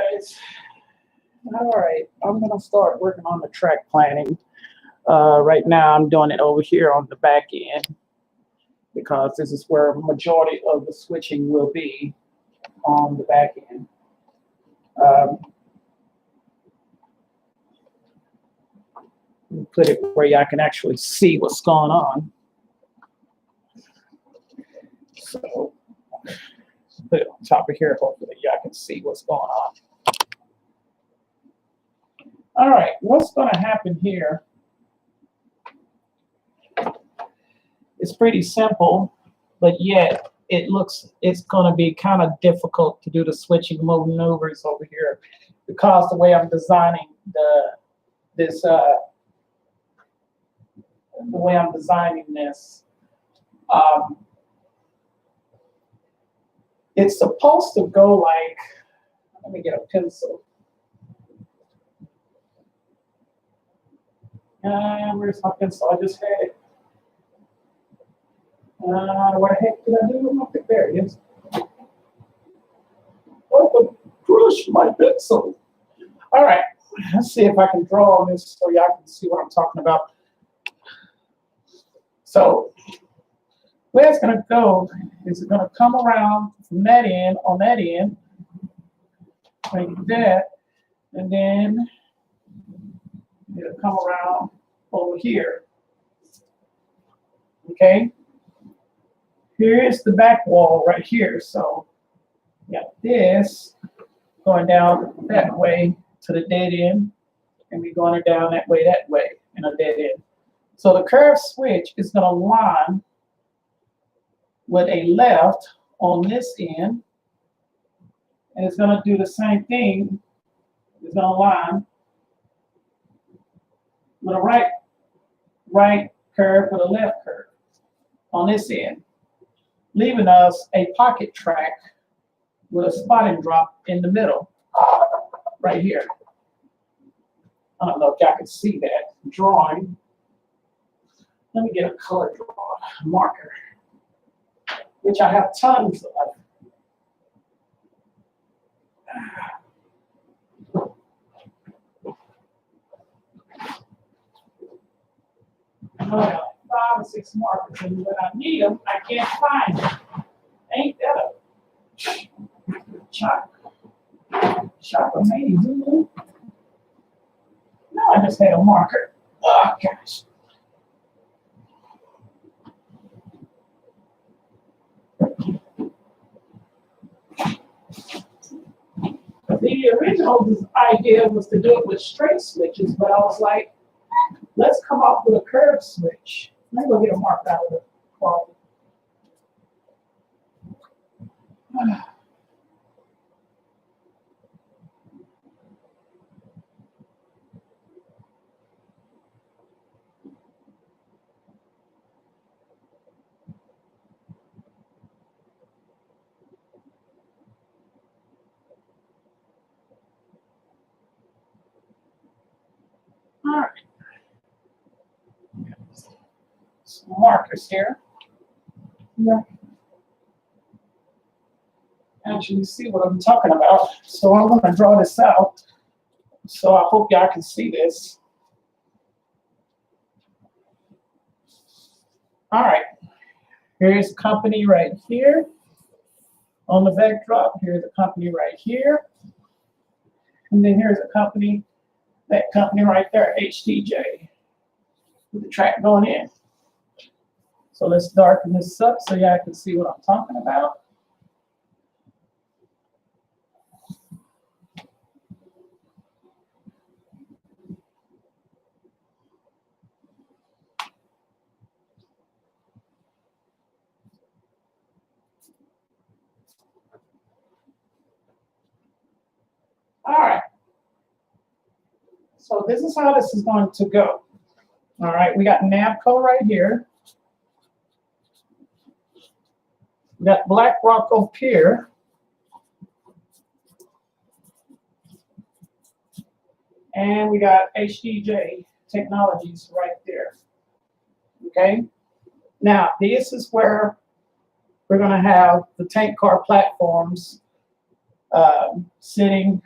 guys. All right, I'm gonna start working on the track planning. Right now, I'm doing it over here on the back end because this is where majority of the switching will be on the back end. Um, Put it where y'all can actually see what's going on. So put it on top of here. Hopefully, y'all can see what's going on. All right, what's going to happen here? It's pretty simple, but yet it's going to be kind of difficult to do the switching maneuvers over here because the way I'm designing this. The way I'm designing this, it's supposed to go like, let me get a pencil. Where's my pencil? I just had it. What the heck did I do with my pencil? There it is. Oh, crush my pencil. All right, let's see if I can draw on this so y'all can see what I'm talking about. So where it's going to go is it's going to come around from that end, on that end, like that, and then it'll come around over here. Okay? Here's the back wall right here. So you got this going down that way to the dead end, and we're going down that way, in a dead end. So the curved switch is going to line with a left on this end, and it's going to do the same thing. It's going to line with a right curve with a left curve on this end, leaving us a pocket track with a spotting drop in the middle, right here. I don't know if y'all can see that drawing. Let me get a color draw marker, which I have tons of. I have 5 or 6 markers, and when I need them, I can't find them. Ain't that a shock amazing? No, I just had a marker. Oh, gosh. The original idea was to do it with straight switches, but I was like, let's come up with a curved switch. Let me go get a mark out of the closet. All right. Some markers here. Yeah. Actually see what I'm talking about. So I'm going to draw this out. So I hope y'all can see this. All right. Here's a company right here on the backdrop. Here's a company right here. And then here's a company, that company right there, HTJ, with the track going in. So let's darken this up so y'all can see what I'm talking about. All right. So this is how this is going to go. All right, we got NABCO right here. We got BlackRock up here. And we got HTJ Technologies right there. Okay. Now, this is where we're going to have the tank car platforms sitting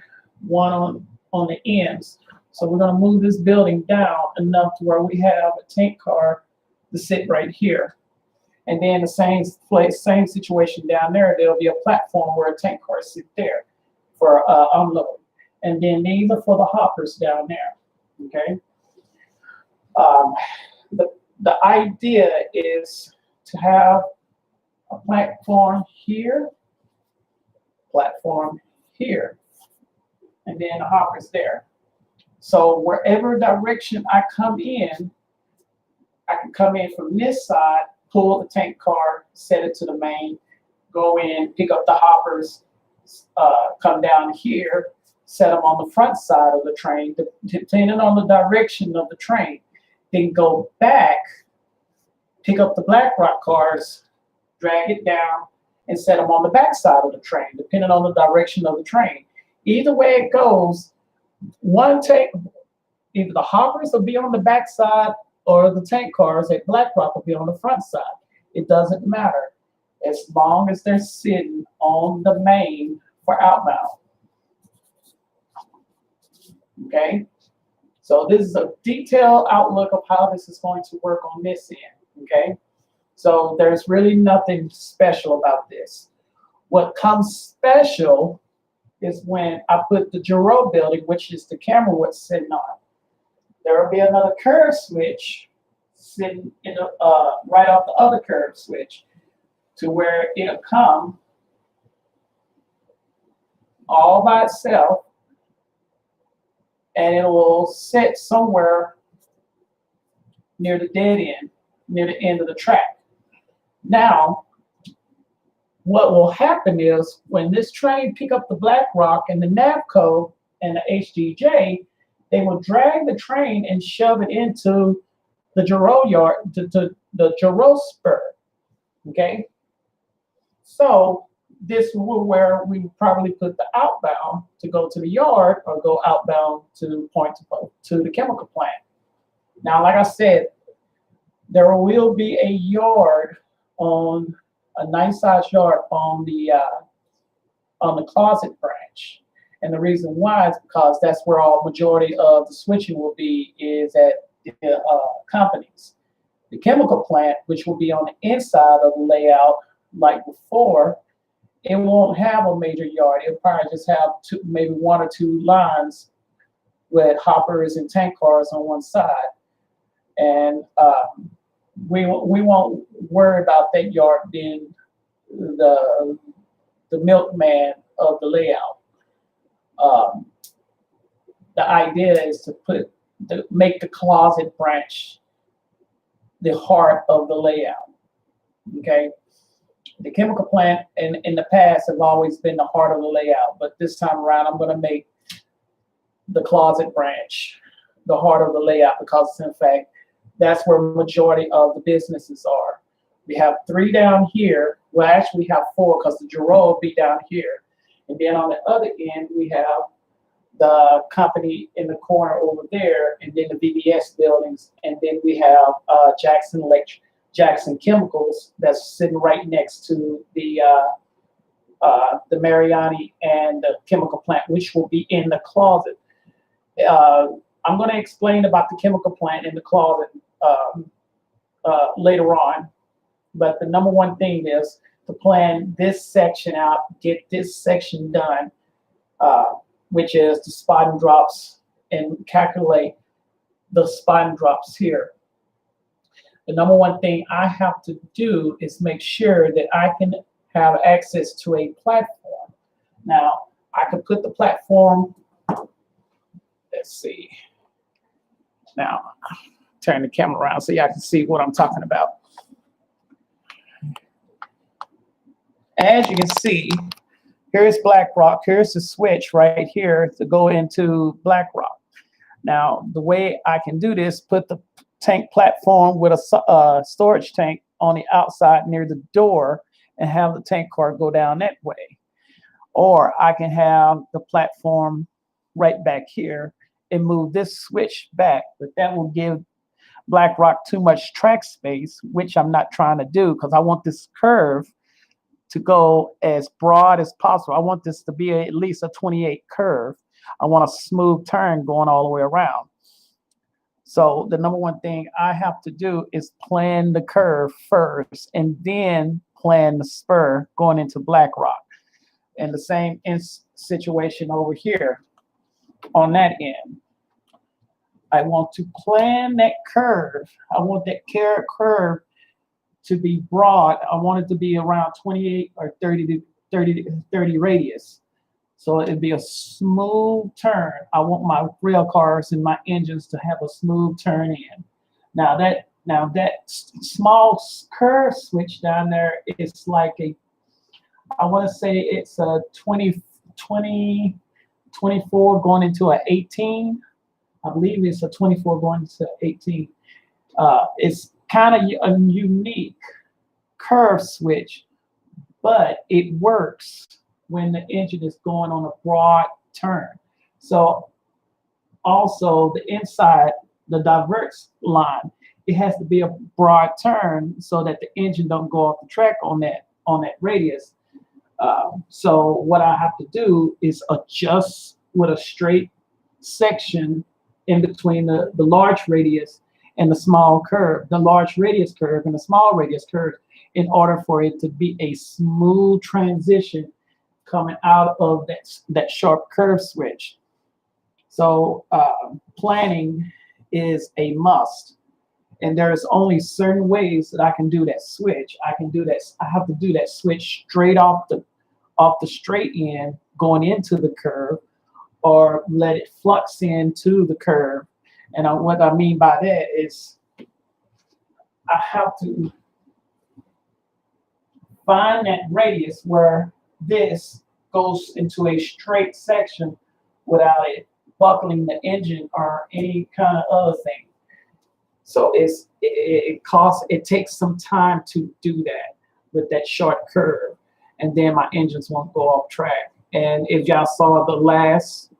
one on the ends. So we're going to move this building down enough to where we have a tank car to sit right here. And then the same place, same situation down there, there'll be a platform where a tank car sit there for unload. And then these are for the hoppers down there, okay? The idea is to have a platform here, and then the hoppers there. So wherever direction I come in, I can come in from this side, pull the tank car, set it to the main, go in, pick up the hoppers, come down here, set them on the front side of the train, depending on the direction of the train. Then go back, pick up the BlackRock cars, drag it down, and set them on the back side of the train, depending on the direction of the train. Either way it goes, either the hoppers will be on the back side or the tank cars at BlackRock will be on the front side. It doesn't matter as long as they're sitting on the main for outbound. Okay, so this is a detailed outlook of how this is going to work on this end. Okay, so there's really nothing special about this. What comes special is when I put the Giroux building, which is the camera was sitting on. There will be another curve switch sitting in the, right off the other curve switch to where it'll come all by itself, and it will sit somewhere near the dead end, near the end of the track. Now, what will happen is when this train pick up the BlackRock and the Navco and the HDJ, they will drag the train and shove it into the Giroux yard, to the Giroux spur. Okay, so this is where we probably put the outbound to go to the yard or go outbound to to the chemical plant. Now, like I said, there will be a yard on a nice size yard on the closet branch. And the reason why is because that's where all majority of the switching will be, is at the companies. The chemical plant, which will be on the inside of the layout like before, it won't have a major yard. It'll probably just have maybe one or two lines with hoppers and tank cars on one side. And we won't worry about that yard being the milkman of the layout. The idea is to make the closet branch the heart of the layout. Okay, the chemical plant in the past have always been the heart of the layout, but this time around I'm going to make the closet branch the heart of the layout, because in fact that's where majority of the businesses are. We have 3 down here. Well, actually we have 4, because the Giroux will be down here. And then on the other end, we have the company in the corner over there, and then the VBS buildings. And then we have Jackson Chemicals that's sitting right next to the Mariani and the chemical plant, which will be in the closet. I'm going to explain about the chemical plant in the closet later on. But the number one thing is to plan this section out, get this section done, which is the spot and drops, and calculate the spot and drops here. The number one thing I have to do is make sure that I can have access to a platform. Now, I could put the platform, let's see. Now, turn the camera around so y'all can see what I'm talking about. As you can see, here's BlackRock. Here's the switch right here to go into BlackRock. Now, the way I can do this, put the tank platform with a storage tank on the outside near the door and have the tank car go down that way. Or I can have the platform right back here and move this switch back, but that will give BlackRock too much track space, which I'm not trying to do, because I want this curve to go as broad as possible. I want this to be at least a 28 curve. I want a smooth turn going all the way around. So the number one thing I have to do is plan the curve first and then plan the spur going into Black Rock. And the same situation over here on that end. I want to plan that curve. I want that curve to be broad. I want it to be around 28 or 30 radius. So it'd be a smooth turn. I want my rail cars and my engines to have a smooth turn in. Now that small curve switch down there is like I want to say it's a 24 going into an 18. I believe it's a 24 going into 18. It's kind of a unique curve switch, but it works when the engine is going on a broad turn. So also the inside, the diverts line, it has to be a broad turn so that the engine don't go off the track on that radius. So what I have to do is adjust with a straight section in between the large radius and the small curve, the large radius curve and the small radius curve, in order for it to be a smooth transition coming out of that sharp curve switch. So planning is a must. And there's only certain ways that I can do that switch. I have to do that switch straight off the straight end going into the curve, or let it flux into the curve. And what I mean by that is I have to find that radius where this goes into a straight section without it buckling the engine or any kind of other thing. So it takes some time to do that with that short curve, and then my engines won't go off track. And if y'all saw the last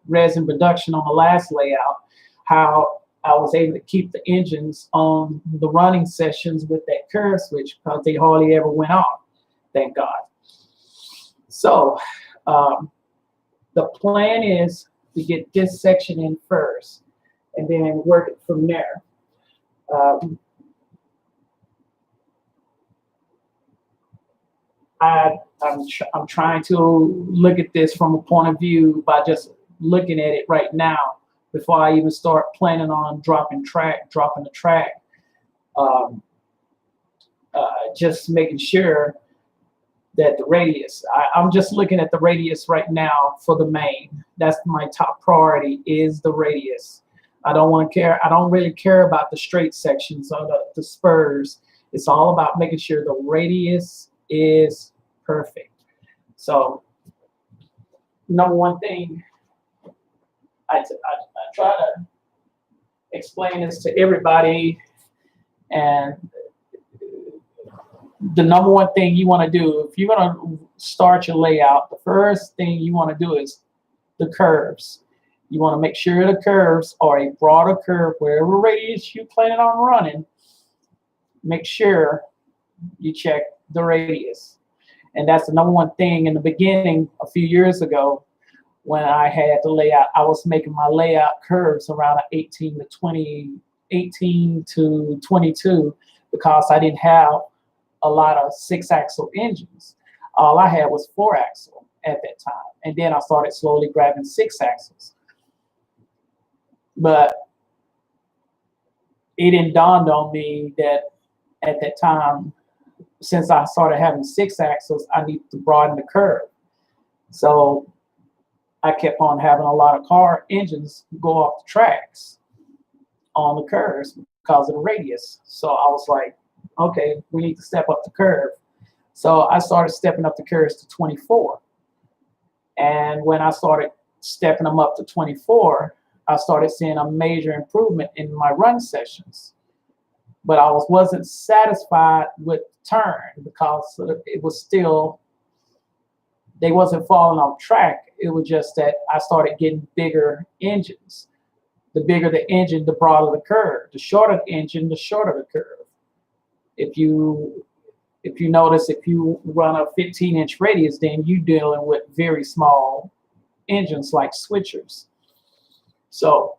resin production on the last layout, how I was able to keep the engines on the running sessions with that curve switch because they hardly ever went off, thank God. So the plan is to get this section in first and then work it from there. I'm trying to look at this from a point of view by just looking at it right now before I even start planning on dropping the track. Just making sure that the radius, I'm just looking at the radius right now for the main. That's my top priority, is the radius. I don't really care about the straight sections or the spurs. It's all about making sure the radius is perfect. So number one thing, I try to explain this to everybody, and the number one thing you want to do if you're going to start your layout, the first thing you want to do is the curves. You want to make sure the curves are a broader curve. Wherever radius you planning on running, make sure you check the radius. And that's the number one thing. In the beginning, a few years ago, when I had the layout, I was making my layout curves around 18 to 22 because I didn't have a lot of 6-axle engines. All I had was 4-axle at that time. And then I started slowly grabbing 6-axles. But it didn't dawn on me that at that time, since I started having 6-axles, I needed to broaden the curve. So I kept on having a lot of car engines go off the tracks on the curves because of the radius. So I was like, okay, we need to step up the curve. So I started stepping up the curves to 24. And when I started stepping them up to 24, I started seeing a major improvement in my run sessions. But I wasn't satisfied with the turn because it was still, they wasn't falling off track. It was just that I started getting bigger engines. The bigger the engine, the broader the curve. The shorter the engine, the shorter the curve. If you notice, if you run a 15-inch radius, then you're dealing with very small engines like switchers. So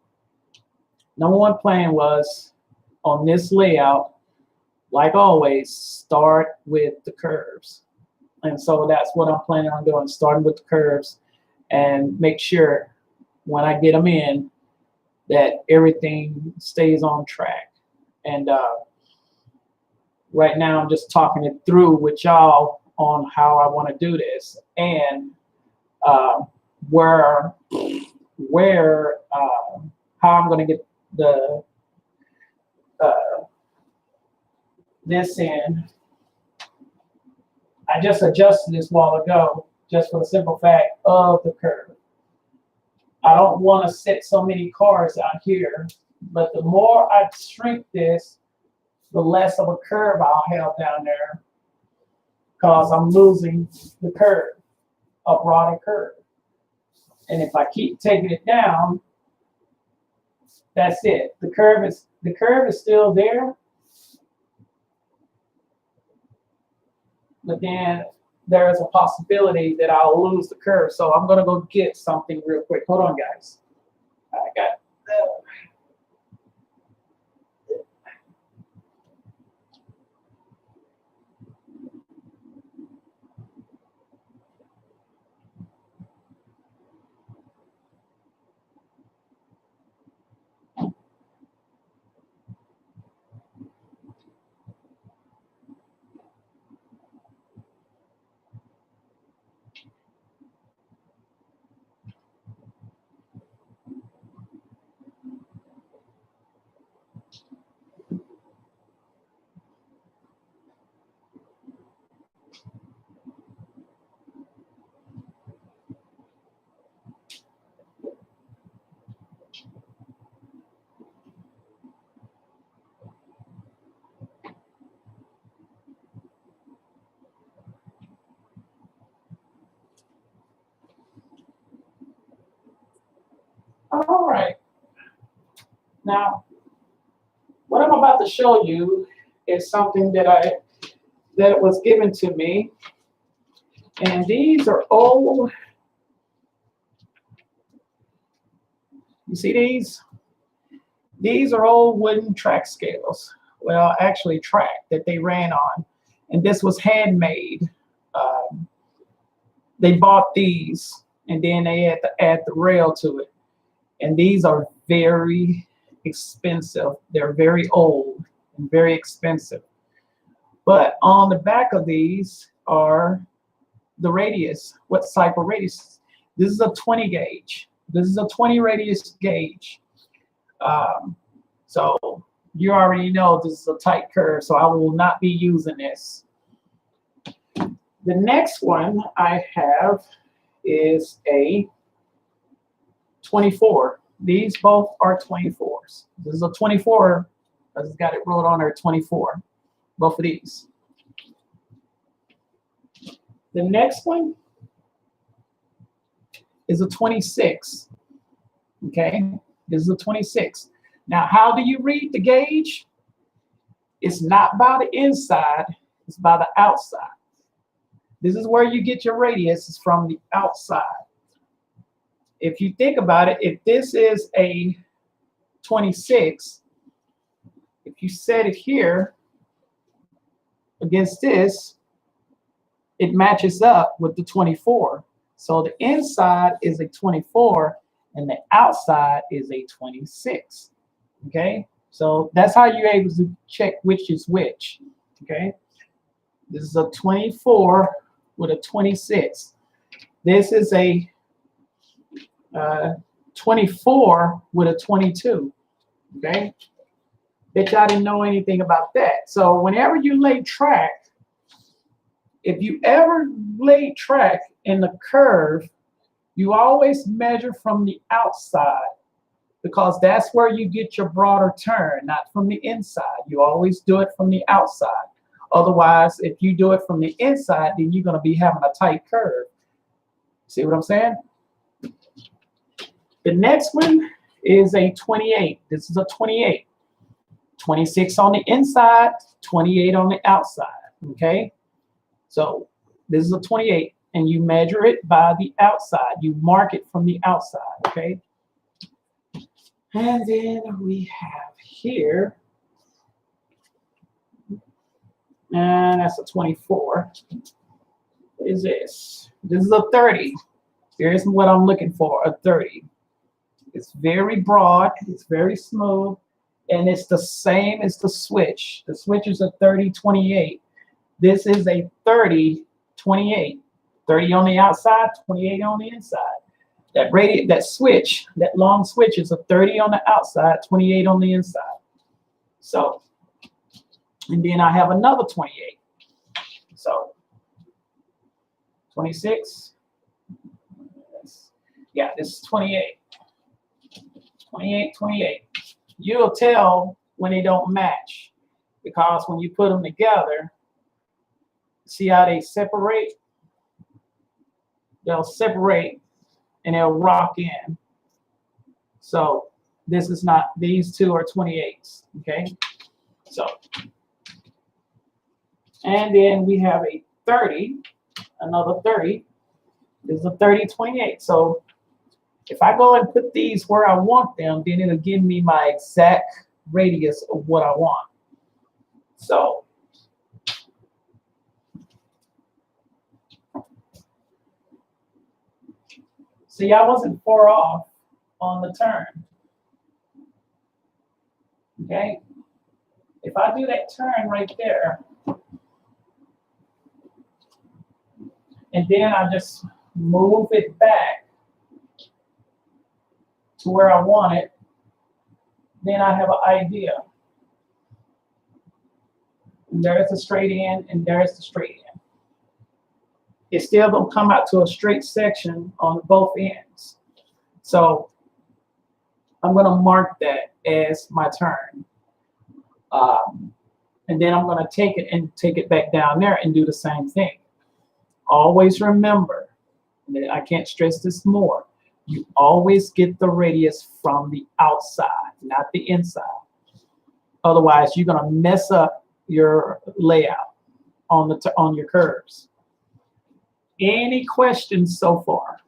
number one plan was on this layout, like always, start with the curves. And so that's what I'm planning on doing, starting with the curves and make sure when I get them in that everything stays on track. And right now I'm just talking it through with y'all on how I want to do this and where how I'm going to get the this in. I just adjusted this while ago just for the simple fact of the curve. I don't want to set so many cars out here, but the more I shrink this, the less of a curve I'll have down there because I'm losing the curve, a broader curve. And if I keep taking it down, that's it. The curve is still there, but then there is a possibility that I'll lose the curve. So I'm gonna go get something real quick. Hold on, guys. I got all right. Now, what I'm about to show you is something that was given to me, and these are old. You see these? These are old wooden track scales. Well, actually track that they ran on, and this was handmade. They bought these, and then they had to add the rail to it. And these are very expensive. They're very old and very expensive. But on the back of these are the radius. What type of radius? This is a 20 gauge. This is a 20 radius gauge. So you already know this is a tight curve, so I will not be using this. The next one I have is a 24. These both are 24s. This is a 24. I just got it wrote on there, 24. Both of these. The next one is a 26. Okay, this is a 26. Now, how do you read the gauge? It's not by the inside, it's by the outside. This is where you get your radius, is from the outside. If you think about it, if this is a 26, if you set it here against this, it matches up with the 24. So the inside is a 24 and the outside is a 26. Okay, so that's how you're able to check which is which. Okay, this is a 24 with a 26. This is a 24 with a 22. Okay, bet y'all didn't know anything about that. So whenever you lay track, if you ever lay track in the curve, you always measure from the outside, because that's where you get your broader turn, not from the inside. You always do it from the outside. Otherwise, if you do it from the inside, then you're going to be having a tight curve. See what I'm saying? The next one is a 28. This is a 28. 26 on the inside, 28 on the outside. Okay? So this is a 28. and you measure it by the outside. You mark it from the outside, okay? And then we have here, and that's a 24. What is this? This is a 30. Here's what I'm looking for, a 30. It's very broad, it's very smooth, and it's the same as the switch. The switch is a 30-28. This is a 30-28. 30 on the outside, 28 on the inside. That switch, that long switch is a 30 on the outside, 28 on the inside. So, and then I have another 28. So, 26. Yeah, this is 28. 28, 28. You'll tell when they don't match, because when you put them together, see how they separate? They'll separate and they'll rock in. So this is not, these two are 28s, okay? So, and then we have a 30, another 30. This is a 30-28. So if I go and put these where I want them, then it'll give me my exact radius of what I want. So see, I wasn't far off on the turn. Okay? If I do that turn right there, and then I just move it back to where I want it, then I have an idea. And there's the straight end, and there's the straight end. It's still gonna come out to a straight section on both ends. So I'm gonna mark that as my turn. And then I'm gonna take it back down there and do the same thing. Always remember, and I can't stress this more, you always get the radius from the outside, not the inside. Otherwise, you're gonna mess up your layout on your curves. Any questions so far?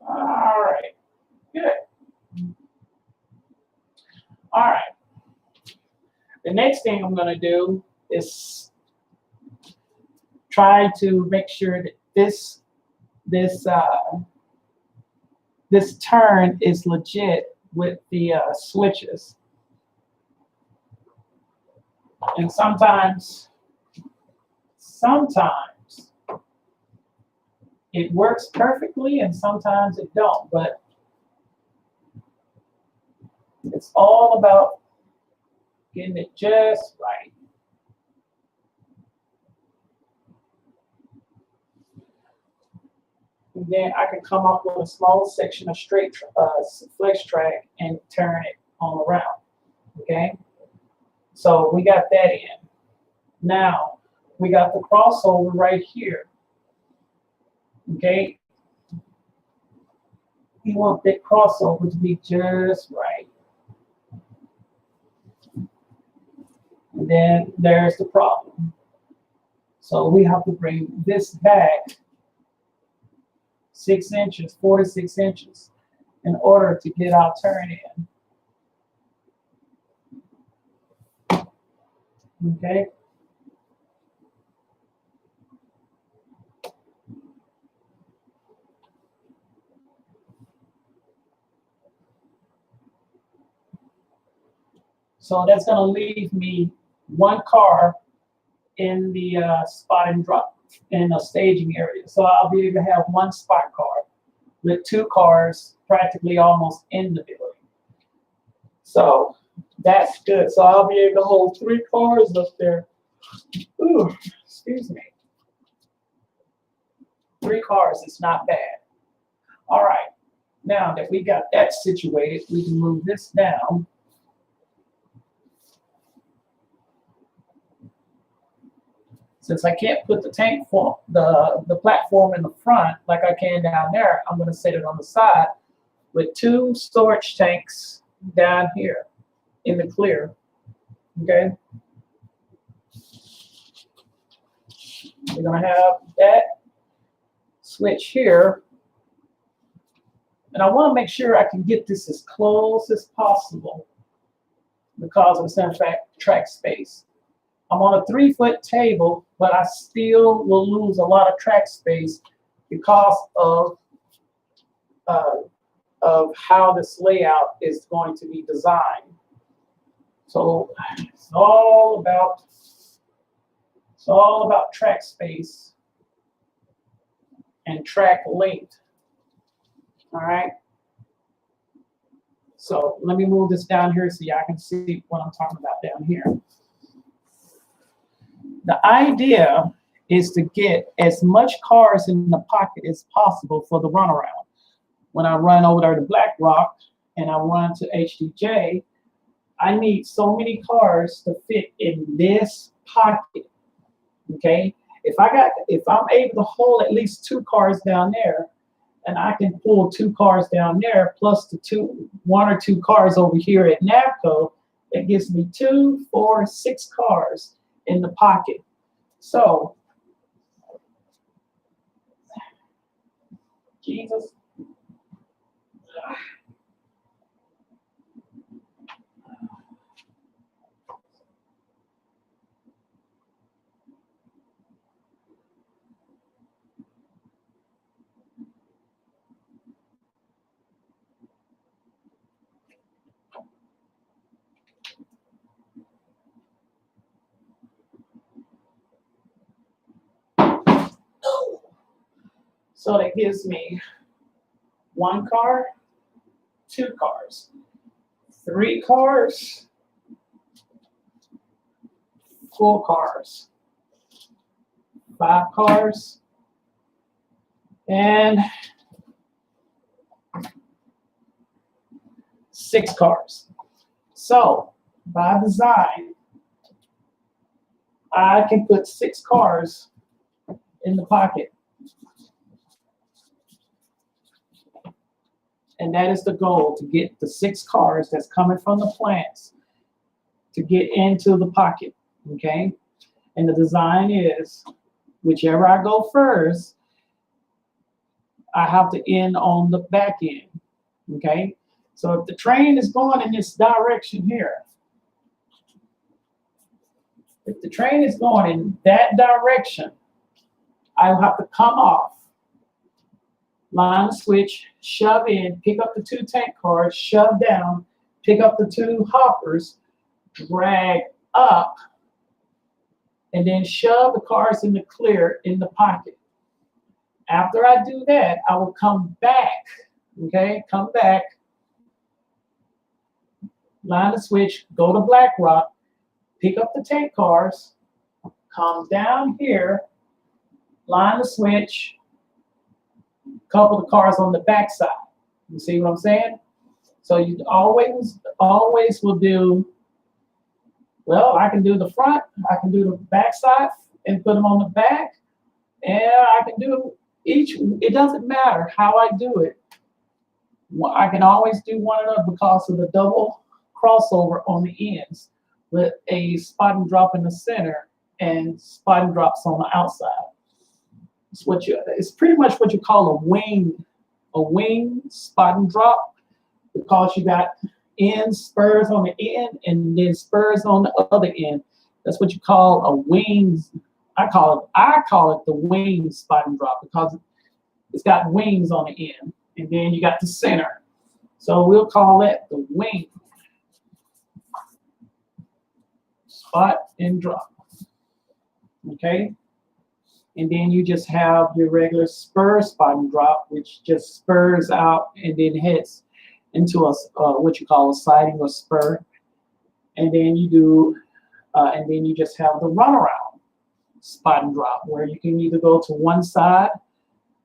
All right, good. All right. The next thing I'm going to do is try to make sure that this turn is legit with the switches. And sometimes it works perfectly, and sometimes it don't. But it's all about getting it just right. And then I can come up with a small section of straight flex track and turn it on around. Okay, so we got that in. Now we got the crossover right here. Okay, you want that crossover to be just right. And then there's the problem. So we have to bring this back 6 inches, 4 to 6 inches, in order to get our turn in. Okay. So that's going to leave me one car in the spot and drop in a staging area. So I'll be able to have one spot car with 2 cars practically almost in the building. So that's good. So I'll be able to hold 3 cars up there. Ooh, excuse me. 3 cars is not bad. All right. Now that we got that situated, we can move this down. Since I can't put the tank for the platform in the front like I can down there, I'm going to set it on the side with 2 storage tanks down here in the clear. Okay. We're going to have that switch here. And I want to make sure I can get this as close as possible because of the center track space. I'm on a 3-foot table, but I still will lose a lot of track space because of how this layout is going to be designed. So it's all about track space and track length. All right. So let me move this down here so y'all can see what I'm talking about down here. The idea is to get as much cars in the pocket as possible for the runaround. When I run over there to Black Rock and I run to HDJ, I need so many cars to fit in this pocket. Okay, if I'm able to hold at least 2 cars down there, and I can pull 2 cars down there plus the 1 or 2 cars over here at NAVCO, that gives me 2, 4, 6 cars in the pocket. So, Jesus. So that gives me 1 car, 2 cars, 3 cars, 4 cars, 5 cars, and 6 cars. So by design, I can put 6 cars in the pocket. And that is the goal, to get the 6 cars that's coming from the plants to get into the pocket, okay? And the design is, whichever I go first, I have to end on the back end, okay? So if the train is going in this direction here, if the train is going in that direction, I'll have to come off, line the switch, shove in, pick up the 2 tank cars, shove down, pick up the 2 hoppers, drag up, and then shove the cars in the clear in the pocket. After I do that, I will come back, okay? Come back, line the switch, go to Black Rock, pick up the tank cars, come down here, line the switch, couple of cars on the back side. You see what I'm saying? So you always will do, well, I can do the front, I can do the back side and put them on the back, and I can do each, it doesn't matter how I do it. I can always do one of them because of the double crossover on the ends with a spot and drop in the center and spot and drops on the outside. It's pretty much what you call a wing spot and drop, because you got end spurs on the end and then spurs on the other end. That's what you call a wings. I call it the wing spot and drop because it's got wings on the end, and then you got the center. So we'll call that the wing spot and drop. Okay. And then you just have your regular spur spot and drop, which just spurs out and then heads into a what you call a siding or spur. And then you do, and then you just have the runaround spot and drop, where you can either go to one side,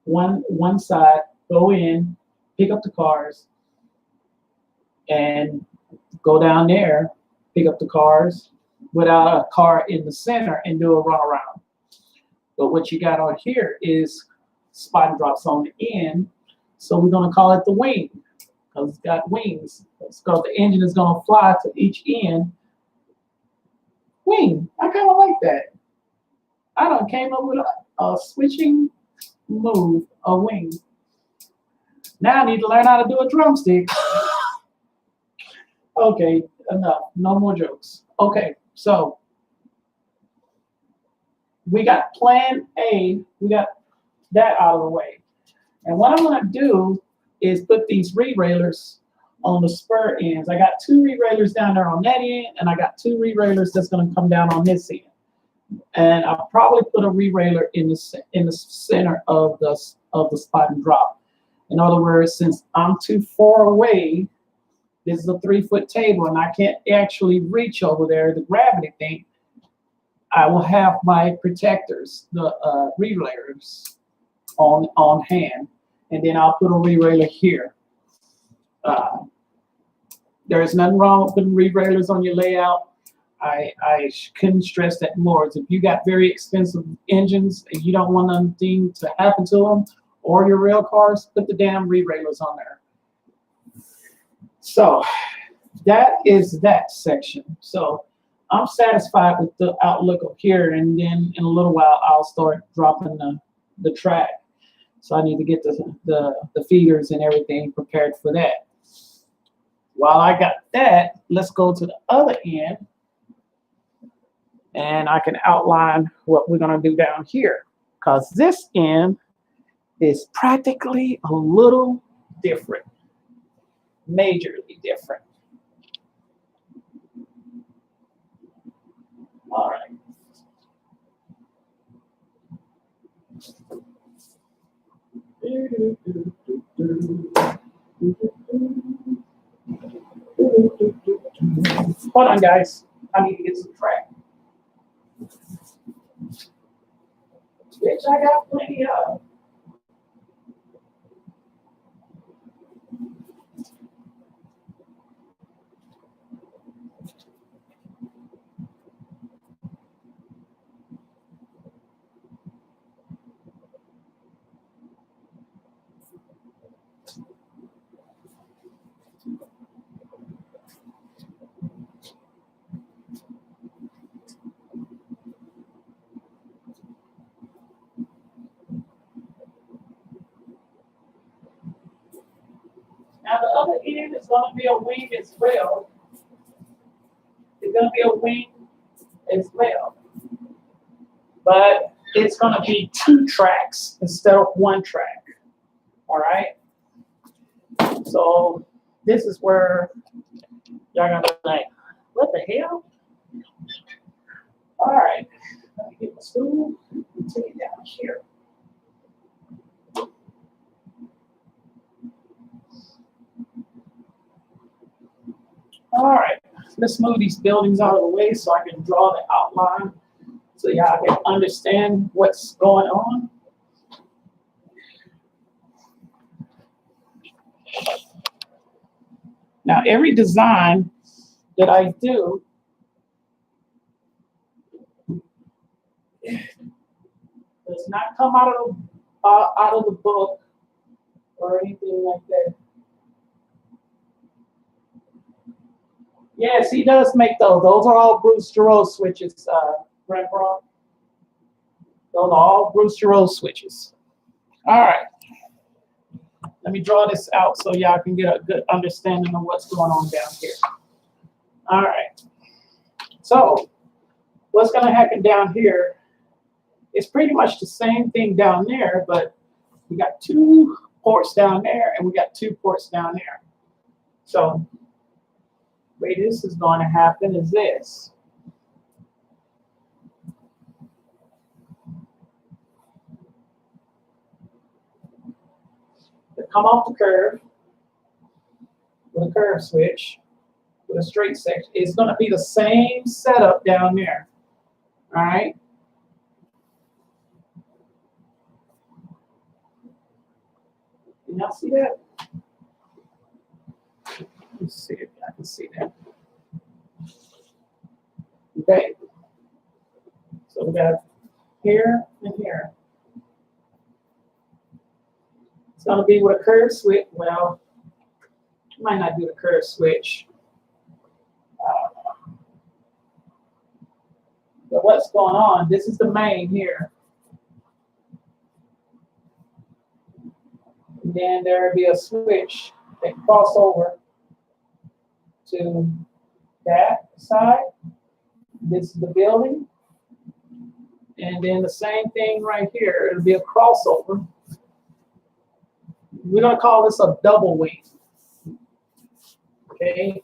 go in, pick up the cars, and go down there, pick up the cars without a car in the center and do a runaround. But what you got on here is spot and drops on the end. So we're gonna call it the wing because it's got wings. It's because the engine is gonna fly to each end. Wing. I kind of like that. I done came up with a switching move, a wing. Now I need to learn how to do a drumstick. Okay, enough. No more jokes. Okay, so we got plan A. We got that out of the way. And what I'm gonna do is put these re-railers on the spur ends. I got two re-railers down there on that end, and I got two re-railers that's gonna come down on this end. And I'll probably put a re-railer in the center of the spot and drop. In other words, since I'm too far away, this is a 3-foot table, and I can't actually reach over there, the gravity thing, I will have my protectors, the re-railers, on hand, and then I'll put a re-railer here. There is nothing wrong with putting re-railers on your layout. I couldn't stress that more. If you got very expensive engines and you don't want anything to happen to them, or your rail cars, put the damn re-railers on there. So that is that section. So I'm satisfied with the outlook of here, and then in a little while I'll start dropping the track. So I need to get the feeders and everything prepared for that. While I got that, let's go to the other end, and I can outline what we're gonna do down here, because this end is practically a little different, majorly different. All right. Hold on, guys. I need to get some track. Which I got plenty of. Now the other end is going to be a wing as well. It's going to be a wing as well. But it's going to be 2 tracks instead of 1 track. All right. So this is where y'all going to be like, what the hell? All right. Let me get my stool and take it down here. All right, let's move these buildings out of the way so I can draw the outline so y'all can understand what's going on. Now, every design that I do does not come out of the book or anything like that. Yes, he does make those. Those are all Bruce Giroux switches, Brent Brown. Those are all Bruce Giroux switches. All right. Let me draw this out so y'all can get a good understanding of what's going on down here. All right. So what's going to happen down here is pretty much the same thing down there, but we got 2 ports down there and we got 2 ports down there. So the way this is going to happen is this. They come off the curve with a curve switch, with a straight section. It's going to be the same setup down there. All right. Can y'all see that? Let's see if I can see that. Okay. So we got here and here. It's gonna be with a curve switch. Well, might not do the curve switch. But what's going on? This is the main here. And then there'll be a switch that cross over to that side. This is the building. And then the same thing right here. It'll be a crossover. We're going to call this a double wing. Okay.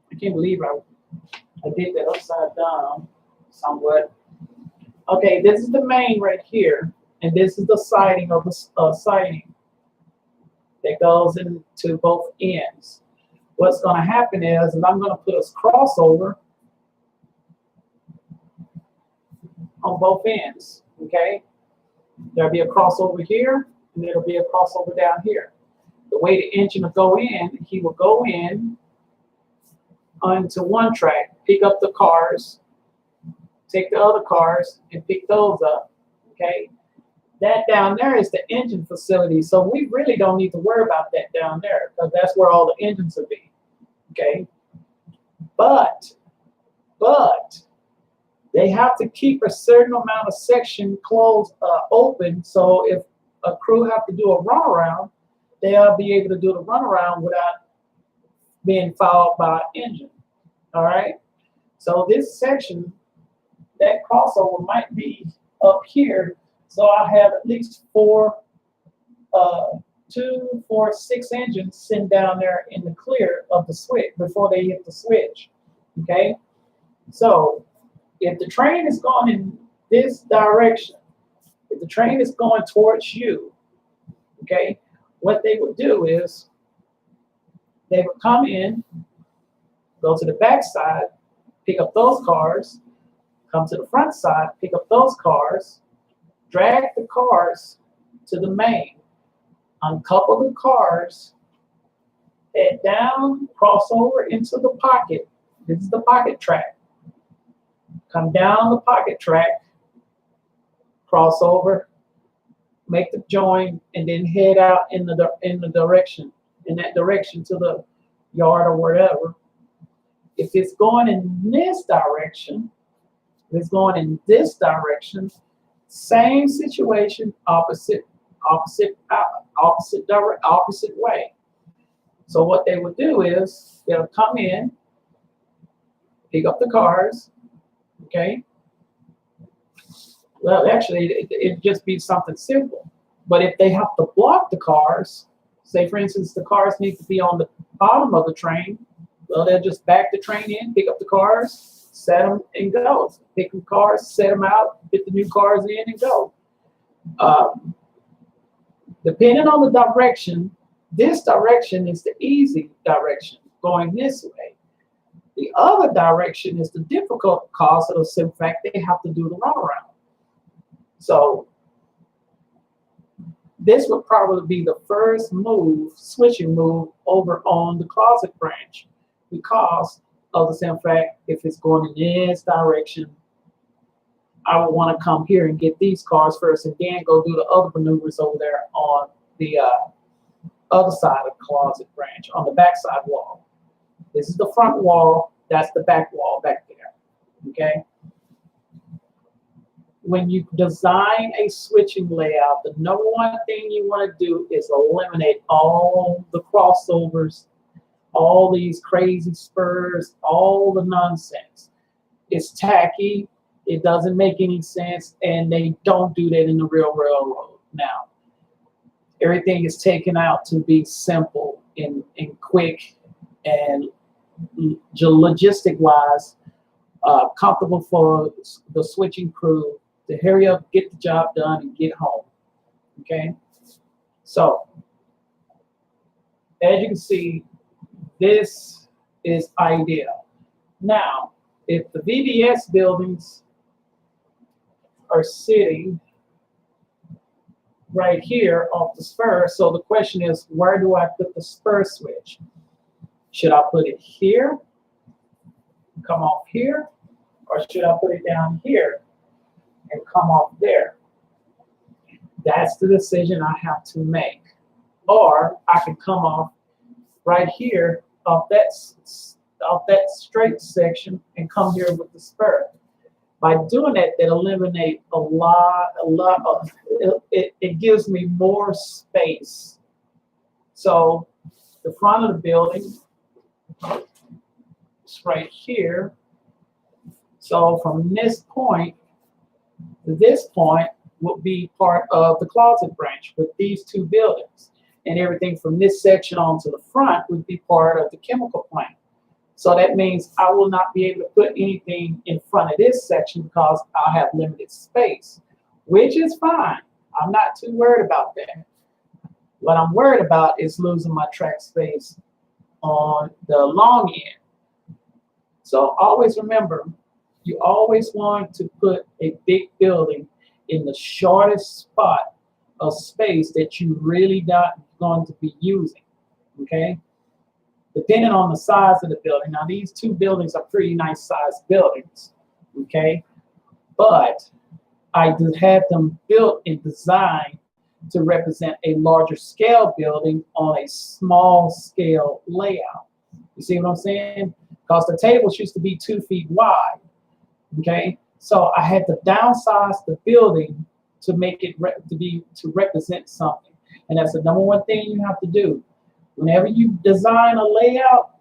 I can't believe I did that upside down somewhat. Okay, this is the main right here, and this is the siding of the siding that goes into both ends. What's going to happen is I'm going to put a crossover on both ends. Okay, there'll be a crossover here, and there'll be a crossover down here. The way the engine will go in, he will go in onto one track, pick up the cars, take the other cars and pick those up. Okay, that down there is the engine facility, so we really don't need to worry about that down there because that's where all the engines will be. Okay, but they have to keep a certain amount of section closed open, so if a crew have to do a runaround, they'll be able to do the runaround without being fouled by an engine. All right, so this section, that crossover might be up here, so I have at least 6 engines sitting down there in the clear of the switch before they hit the switch. Okay, so if the train is going in this direction, if the train is going towards you, okay, what they would do is they would come in, go to the back side, pick up those cars, come to the front side, pick up those cars, drag the cars to the main, uncouple the cars, head down, cross over into the pocket. This is the pocket track. Come down the pocket track, cross over, make the join, and then head out in that direction to the yard or whatever. If it's going in this direction, if it's going in this direction, same situation, opposite way. So what they would do is they'll come in, pick up the cars, okay? Well, actually, it'd just be something simple. But if they have to block the cars, say for instance, the cars need to be on the bottom of the train, well, they'll just back the train in, pick up the cars, set them and go. Pick the cars, set them out, put the new cars in and go. Depending on the direction, this direction is the easy direction, going this way. The other direction is the difficult cause of the simple fact they have to do the runaround. So this would probably be the first switching move over on the closet branch because of the simple fact if it's going in this direction, I would want to come here and get these cars first and then go do the other maneuvers over there on the other side of the closet branch, on the back side wall. This is the front wall, that's the back wall back there, okay? When you design a switching layout, the number one thing you want to do is eliminate all the crossovers, all these crazy spurs, all the nonsense. It's tacky, it doesn't make any sense, and they don't do that in the real railroad now. Everything is taken out to be simple and quick and logistic-wise, comfortable for the switching crew to hurry up, get the job done, and get home. Okay? So, as you can see, this is ideal. Now, if the VBS buildings are sitting right here off the spur. So the question is, where do I put the spur switch? Should I put it here, come off here, or should I put it down here and come off there? That's the decision I have to make. Or I can come off right here off that straight section and come here with the spur. By doing that, that eliminates a lot of, it gives me more space. So the front of the building is right here. So from this point to this point will be part of the closet branch with these two buildings. And everything from this section on to the front would be part of the chemical plant. So that means I will not be able to put anything in front of this section because I'll have limited space, which is fine. I'm not too worried about that. What I'm worried about is losing my track space on the long end. So always remember, you always want to put a big building in the shortest spot of space that you really not going to be using, okay? Depending on the size of the building. Now, these two buildings are pretty nice sized buildings, okay? But I did have them built and designed to represent a larger scale building on a small scale layout. You see what I'm saying? Because the tables used to be 2 feet wide, okay? So I had to downsize the building to make it to represent something. And that's the number one thing you have to do. Whenever you design a layout,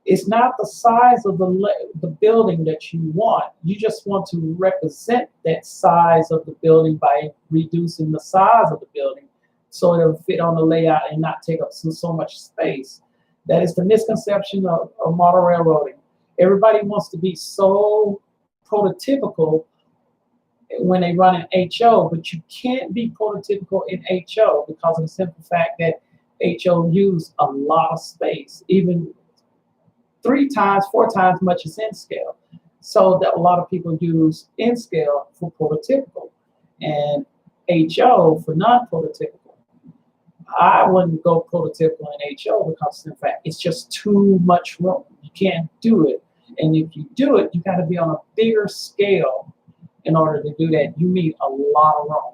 it's not the size of the building that you want. You just want to represent that size of the building by reducing the size of the building so it'll fit on the layout and not take up so much space. That is the misconception of model railroading. Everybody wants to be so prototypical when they run an HO, but you can't be prototypical in HO because of the simple fact that HO use a lot of space, even 3 times, 4 times much as in scale. So that a lot of people use in scale for prototypical and HO for non-prototypical. I wouldn't go prototypical in HO because in fact it's just too much room. You can't do it. And if you do it, you got to be on a bigger scale in order to do that. You need a lot of room.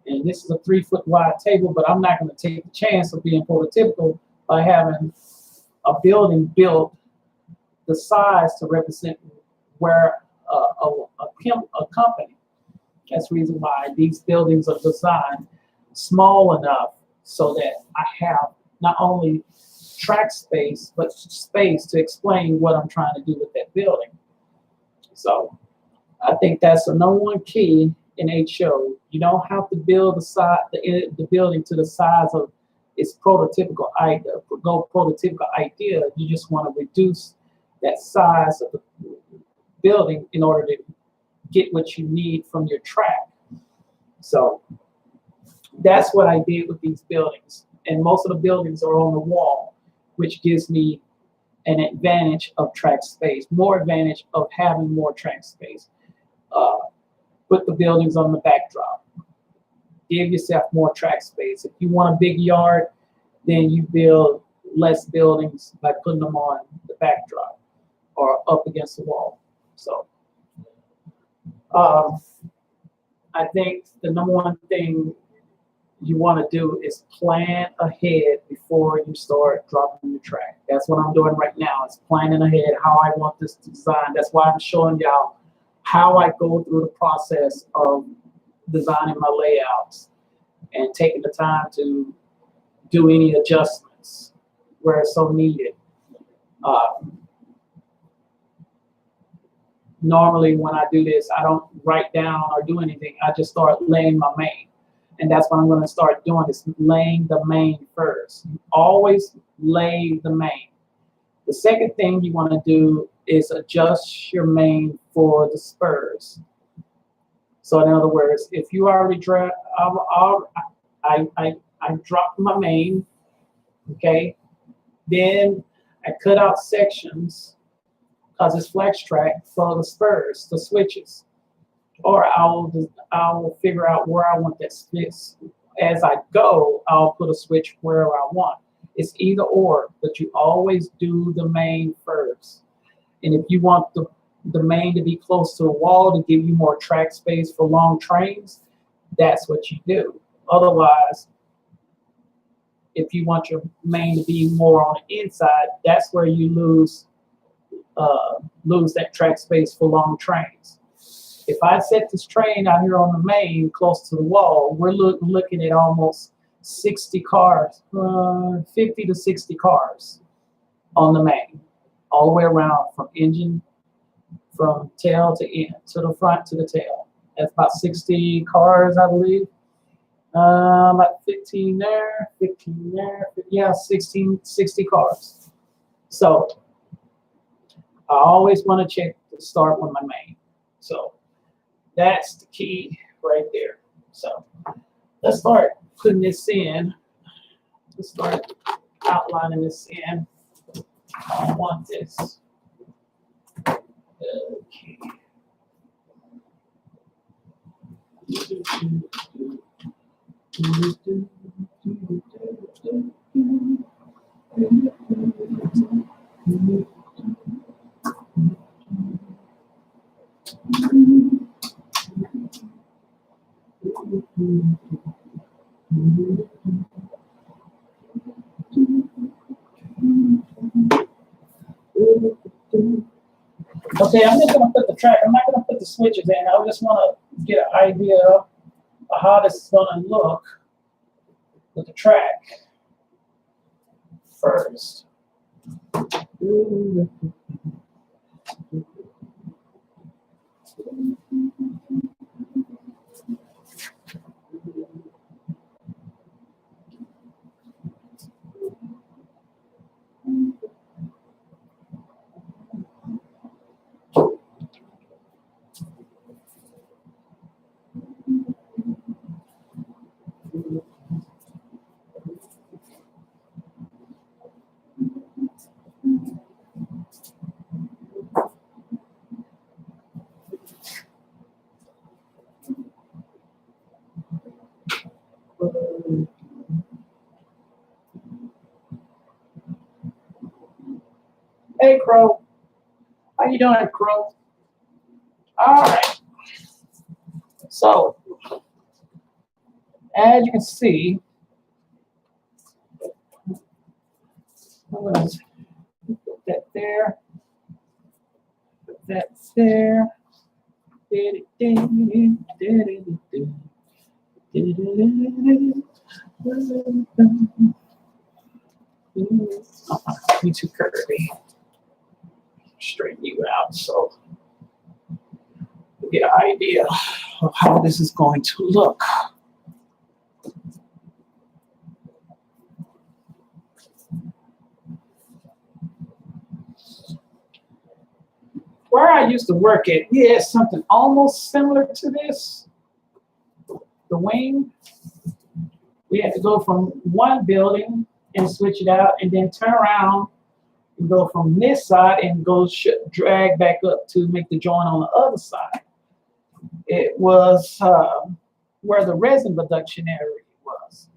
And this is a 3 foot wide table, but I'm not going to take the chance of being prototypical by having a building built the size to represent where a company. That's the reason why these buildings are designed small enough so that I have not only track space, but space to explain what I'm trying to do with that building. So I think that's the number one key in HO. You don't have to build the building to the size of its prototypical idea. You just want to reduce that size of the building in order to get what you need from your track. So that's what I did with these buildings. And most of the buildings are on the wall, which gives me an advantage of track space, more advantage of having more track space. Put the buildings on the backdrop. Give yourself more track space. If you want a big yard, then you build less buildings by putting them on the backdrop or up against the wall. So I think the number one thing you want to do is plan ahead before you start dropping the track. That's what I'm doing right now. It's planning ahead how I want this to design. That's why I'm showing y'all how I go through the process of designing my layouts and taking the time to do any adjustments where it's so needed. Normally when I do this, I don't write down or do anything. I just start laying my main. And that's what I'm going to start doing, is laying the main first. You always lay the main. The second thing you want to do is adjust your main for the spurs. So in other words, if you already dropped, I dropped my main, okay? Then I cut out sections because it's flex track for the spurs, the switches. Or I'll figure out where I want that as I go, I'll put a switch wherever I want. It's either or, but you always do the main first. And if you want the main to be close to the wall to give you more track space for long trains, that's what you do. Otherwise, if you want your main to be more on the inside, that's where you lose that track space for long trains. If I set this train out here on the main close to the wall, we're looking at almost 60 cars, 50 to 60 cars on the main, all the way around from engine, from tail to end, to the front to the tail. That's about 60 cars, I believe. About 15 there, 15 there, yeah, 60 cars. So I always want to check to start with my main. So that's the key right there. So let's start putting this in. Let's start outlining this in. I want this. Okay. Okay, I'm just gonna put the track. I'm not gonna put the switches in. I just want to get an idea of how this is gonna look with the track first. Hey, Crow. How you doing, Crow? All right. So, as you can see, I'm going to put that there, put that there. You too curvy. Straighten you out so you get an idea of how this is going to look. Where I used to work at, we had something almost similar to this. The wing. We had to go from one building and switch it out, and then turn around and go from this side and go drag back up to make the joint on the other side. It was where the resin production area was.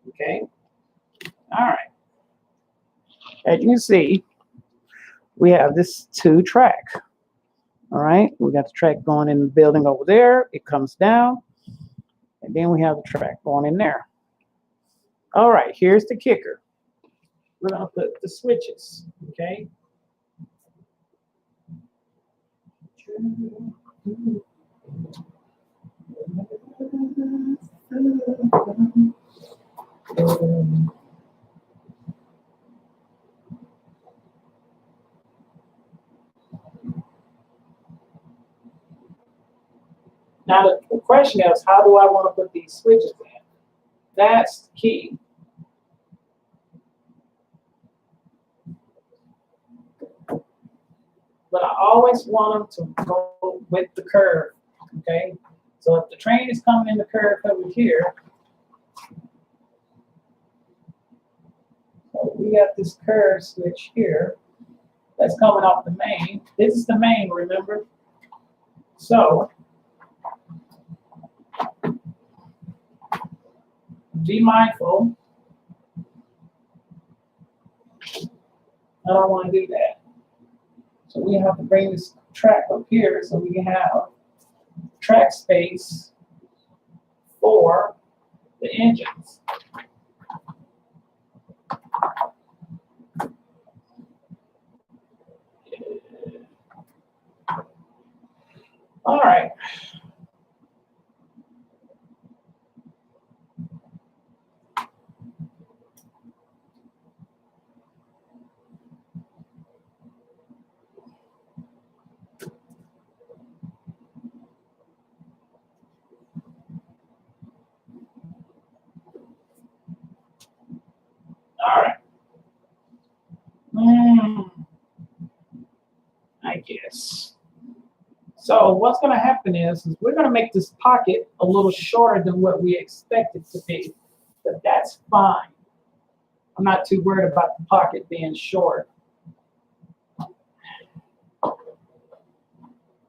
Okay. All right. As you can see, we have this 2-track. All right. We got the track going in the building over there. It comes down. And then we have the track going in there. All right. Here's the kicker. We're going to put the switches. Okay. Now the question is, how do I want to put these switches in? That's the key. But I always want them to go with the curve, okay? So if the train is coming in the curve over here, so we got this curve switch here that's coming off the main. This is the main, remember? So Be mindful. I don't want to do that. So we have to bring this track up here so we can have track space for the engines. All right. All right. I guess. So what's going to happen is we're going to make this pocket a little shorter than what we expect it to be, but that's fine. I'm not too worried about the pocket being short.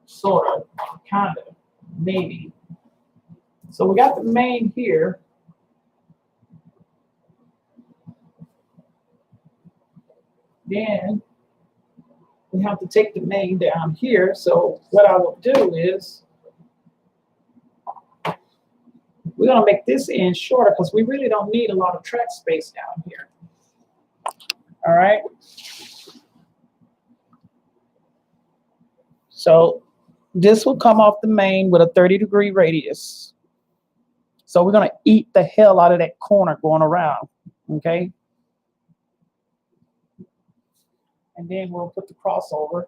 Sort of, kind of, maybe. So we got the main here. Then we have to take the main down here. So what I will do is we're going to make this end shorter because we really don't need a lot of track space down here. All right. So this will come off the main with a 30-degree radius. So we're going to eat the hell out of that corner going around. Okay. And then we'll put the crossover.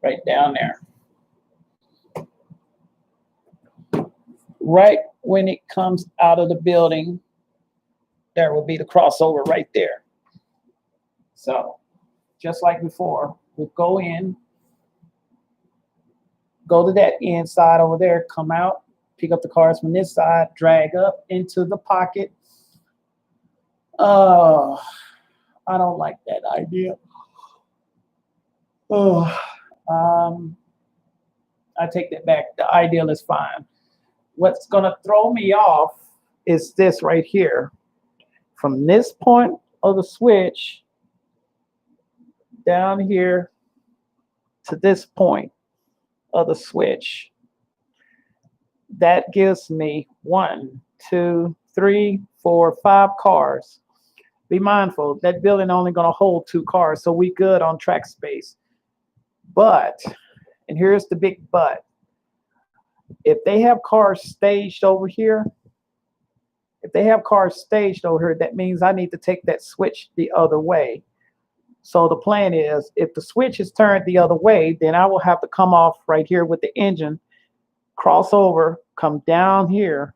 Right down there. Right when it comes out of the building, there will be the crossover right there. So just like before, we'll go in, go to that inside over there, come out, pick up the cars from this side, drag up into the pocket. Oh, I don't like that idea. Oh, I take that back. The ideal is fine. What's going to throw me off is this right here. From this point of the switch down here to this point of the switch, that gives me 1, 2, 3, 4, 5 cars. Be mindful, that building only going to hold 2 cars, so we good on track space. But, and here's the big but, if they have cars staged over here, that means I need to take that switch the other way. So the plan is, if the switch is turned the other way, then I will have to come off right here with the engine, cross over, come down here,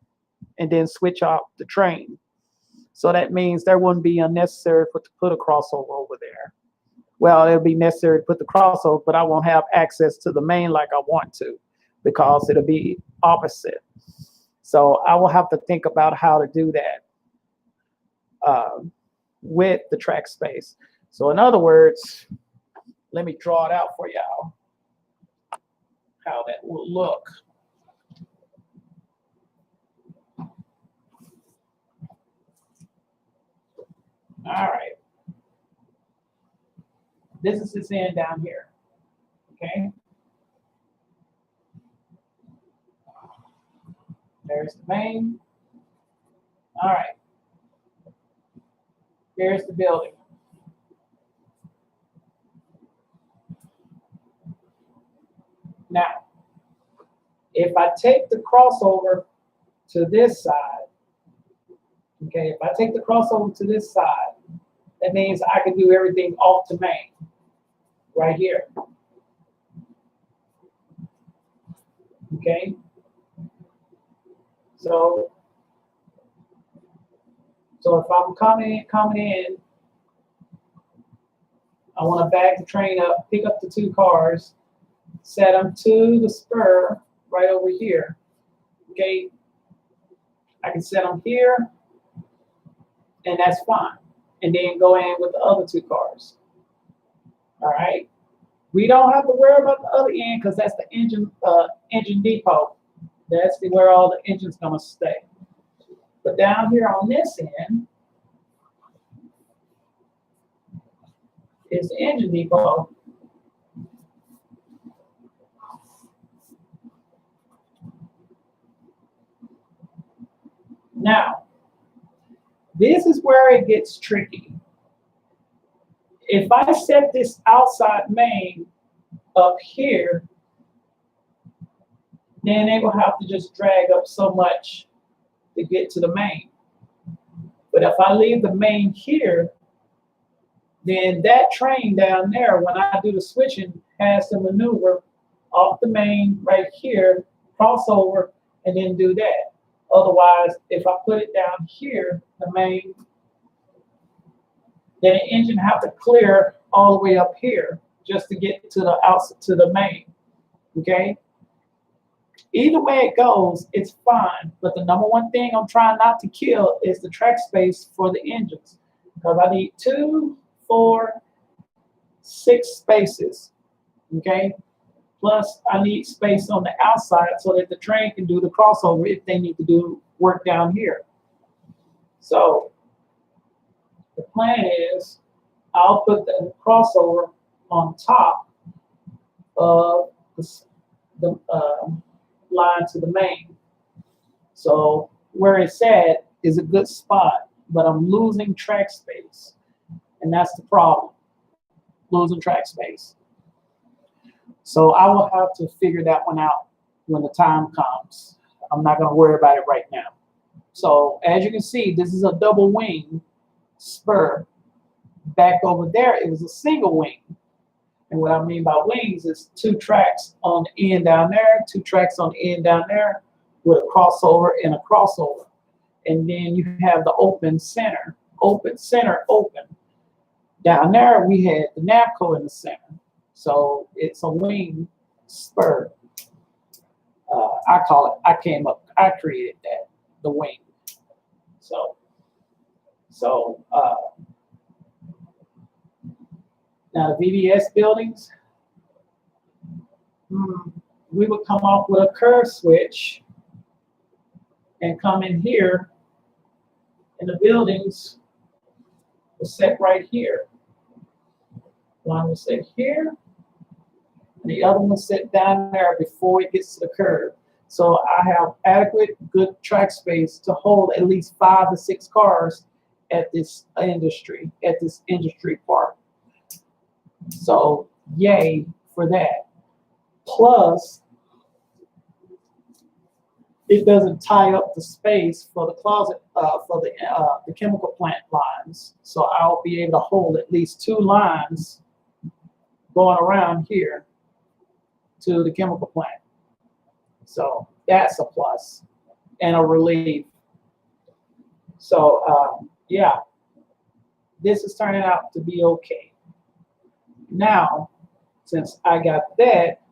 and then switch off the train. So that means there wouldn't be unnecessary to put a crossover over there. Well, it'll be necessary to put the crossover, but I won't have access to the main like I want to, because it'll be opposite. So I will have to think about how to do that with the track space. So in other words, let me draw it out for y'all, how that will look. All right. This is this end down here, okay? There's the main. All right. Here's the building. Now, if I take the crossover to this side, okay, if I take the crossover to this side, that means I can do everything off the main, right here. Okay? So if I'm coming in, I want to back the train up, pick up the 2 cars, set them to the spur right over here. Okay? I can set them here, and that's fine. And then go in with the other 2 cars. All right? We don't have to worry about the other end because that's the engine depot. That's where all the engines gonna stay. But down here on this end is the engine depot. Now, this is where it gets tricky. If I set this outside main up here, then they will have to just drag up so much to get to the main. But if I leave the main here, then that train down there, when I do the switching, has to maneuver off the main right here, cross over, and then do that. Otherwise, if I put it down here, the main, then the engine have to clear all the way up here just to get to the outside to the main. Okay. Either way it goes, it's fine. But the number one thing I'm trying not to kill is the track space for the engines, because I need 2, 4, 6 spaces. Okay. Plus, I need space on the outside so that the train can do the crossover if they need to do work down here. So the plan is I'll put the crossover on top of the line to the main. So where it's at is a good spot, but I'm losing track space. And that's the problem, losing track space. So I will have to figure that one out when the time comes. I'm not going to worry about it right now. So as you can see, this is a double wing spur. Back over there, it was a single wing. And what I mean by wings is 2 tracks on the end down there, 2 tracks on the end down there with a crossover and a crossover. And then you have the open center, open. Down there, we had the NAVCO in the center. So it's a wing spur. I created that, the wing. So now the VBS buildings, we would come off with a curve switch and come in here, and the buildings were set right here. One was set here, and the other one set down there before it gets to the curb. So I have adequate, good track space to hold at least 5 to 6 cars at this industry park. So yay for that. Plus, it doesn't tie up the space for the closet, for the chemical plant lines. So I'll be able to hold at least 2 lines going around here to the chemical plant. So that's a plus and a relief. So yeah, this is turning out to be okay. Now, since I got that,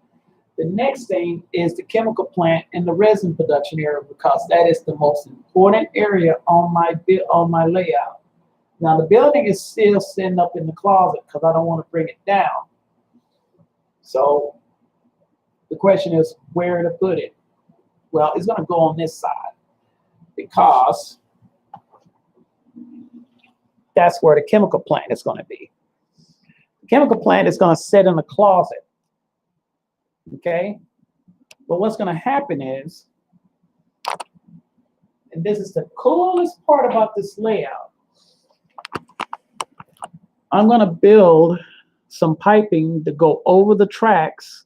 the next thing is the chemical plant and the resin production area, because that is the most important area on my layout. Now the building is still sitting up in the closet because I don't want to bring it down. So the question is where to put it. Well, it's going to go on this side because that's where the chemical plant is going to be. The chemical plant is going to sit in the closet. Okay? But what's going to happen is, and this is the coolest part about this layout, I'm going to build some piping to go over the tracks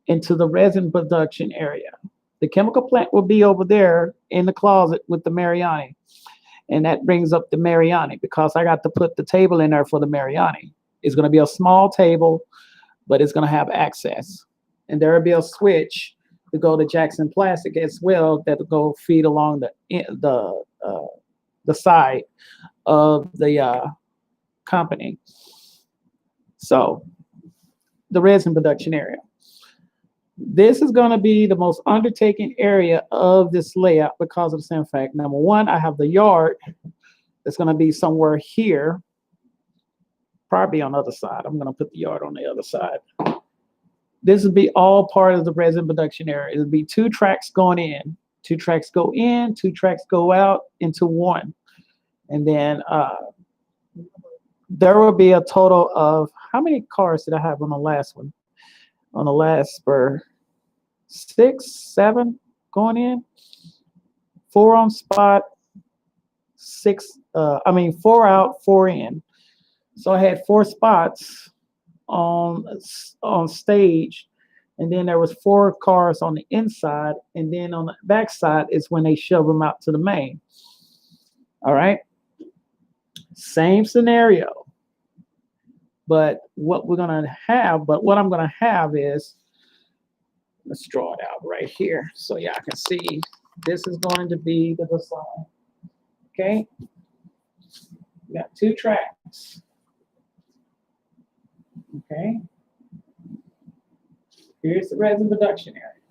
into the resin production area. The chemical plant will be over there in the closet with the Mariani. And that brings up the Mariani because I got to put the table in there for the Mariani. It's going to be a small table, but it's going to have access. And there will be a switch to go to Jackson Plastic as well that will go feed along the side of the company. So the resin production area. This is going to be the most undertaken area of this layout because of the simple fact. Number one, I have the yard that's going to be somewhere here. probably on the other side. I'm gonna put the yard on the other side. This would be all part of the resin production area. It would be 2 tracks going in, 2 tracks go in, 2 tracks go out into one. And then there will be a total of, how many cars did I have on the last one? On the last spur, 6, 7 going in, 4 on spot, 4 out, 4 in. So I had 4 spots on stage, and then there was 4 cars on the inside, and then on the back side is when they shove them out to the main. All right, same scenario, but what I'm gonna have is, let's draw it out right here so y'all can see. This is going to be the design. Okay, we got 2 tracks. Okay, here's the resin production area.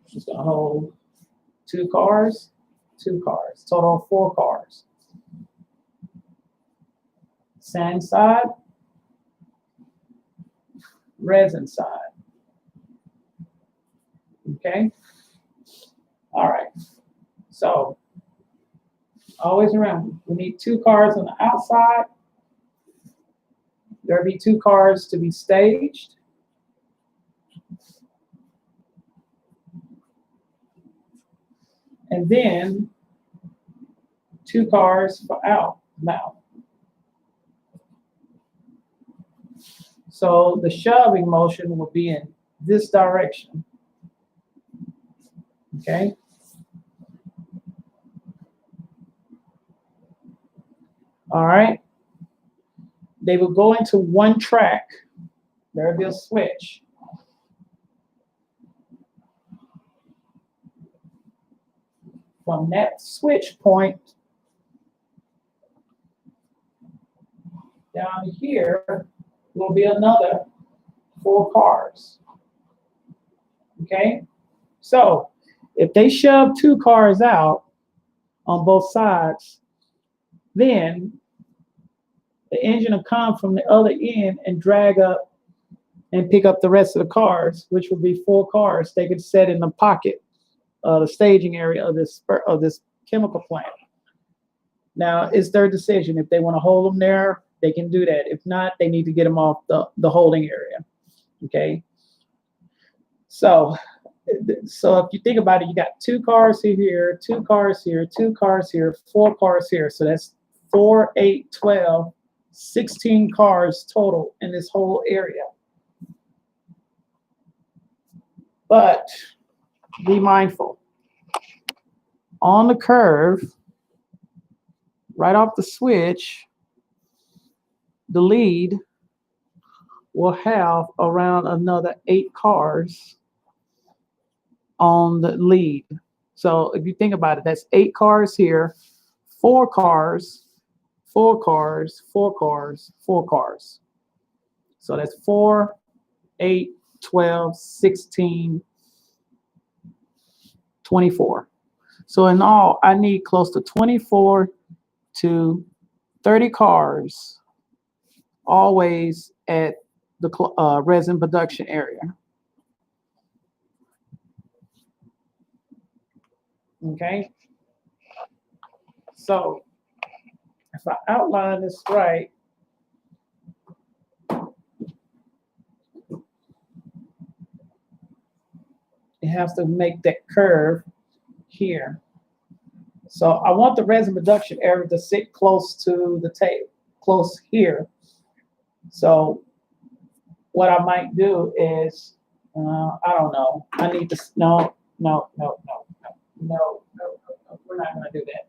Just gonna hold 2 cars, 2 cars, total of 4 cars. Sand side, resin side. Okay, all right, so always remember, we need 2 cars on the outside. There'll be 2 cars to be staged. And then 2 cars for out now. So the shoving motion will be in this direction. Okay. All right. They will go into one track. There'll be a switch. From that switch point down here will be another 4 cars. Okay? So if they shove 2 cars out on both sides, then the engine will come from the other end and drag up and pick up the rest of the cars, which will be 4 cars they could set in the pocket, the staging area of this chemical plant. Now, it's their decision. If they want to hold them there, they can do that. If not, they need to get them off the holding area. Okay. So if you think about it, you got 2 cars here, 2 cars here, 2 cars here, 4 cars here. So that's 4, 8, 12, 16 cars total in this whole area. But be mindful. On the curve, right off the switch, the lead will have around another 8 cars on the lead. So if you think about it, that's 8 cars here, 4 cars, 4 cars, 4 cars, 4 cars. So that's 4, 8, 12, 16, 24. So in all, I need close to 24 to 30 cars always at the resin production area. Okay. So if I outline this right, it has to make that curve here. So I want the resin production area to sit close to the tape, close here. So what I might do is, I don't know. I need to, no. We're not going to do that.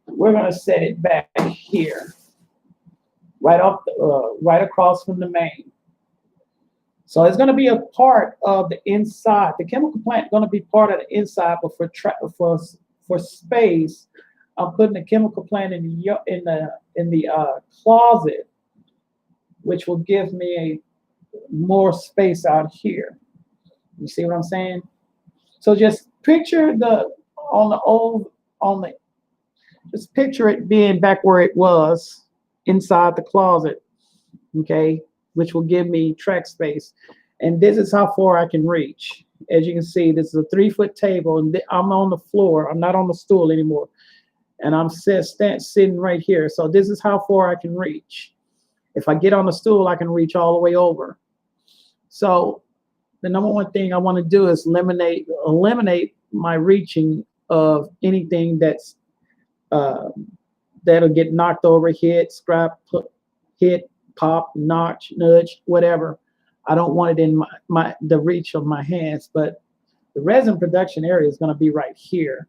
We're going to set it back here, right across from the main. So it's going to be a part of the inside. The chemical plant is going to be part of the inside, but for space, I'm putting the chemical plant in the closet, which will give me more space out here. You see what I'm saying? So just picture just picture it being back where it was, inside the closet, okay, which will give me track space. And this is how far I can reach. As you can see, this is a 3-foot table, and I'm on the floor. I'm not on the stool anymore. And I'm sitting right here. So this is how far I can reach. If I get on the stool, I can reach all the way over. So the number one thing I want to do is eliminate my reaching of anything that's that'll get knocked over, hit, scrap, hit, pop, notch, nudge, whatever. I don't want it in the reach of my hands, but the resin production area is going to be right here,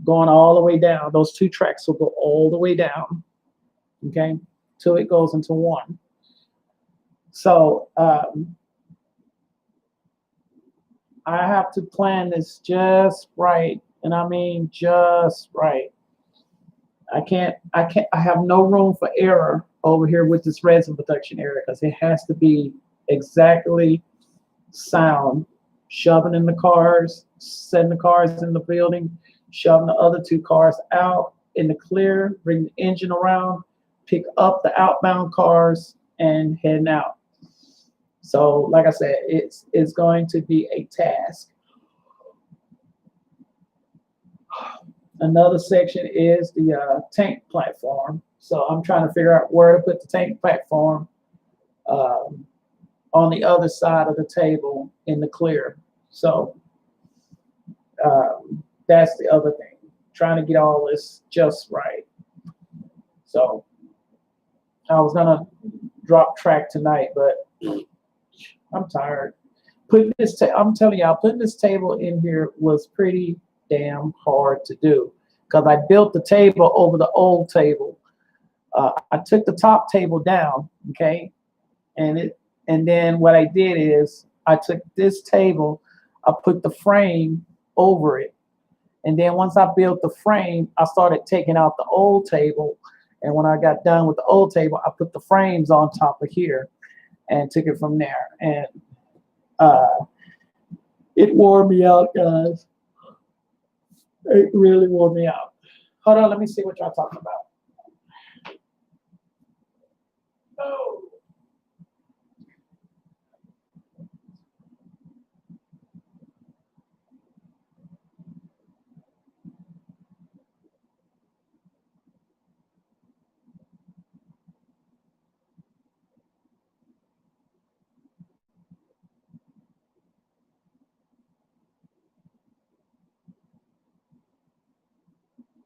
going all the way down. Those 2 tracks will go all the way down, okay, till it goes into one. So I have to plan this just right, and I mean just right. I have no room for error over here with this resin production area, because it has to be exactly sound. Shoving in the cars, setting the cars in the building, shoving the other 2 cars out in the clear, bring the engine around, pick up the outbound cars, and heading out. So like I said, it's going to be a task. Another section is the tank platform. So I'm trying to figure out where to put the tank platform on the other side of the table in the clear. So that's the other thing, trying to get all this just right. So I was gonna drop track tonight, but I'm tired. I'm telling y'all, putting this table in here was pretty damn hard to do, because I built the table over the old table. I took the top table down, okay, and then what I did is I took this table, I put the frame over it, and then once I built the frame, I started taking out the old table, and when I got done with the old table, I put the frames on top of here and took it from there. And it wore me out, guys. It really wore me out. Hold on, let me see what y'all talking about. Oh.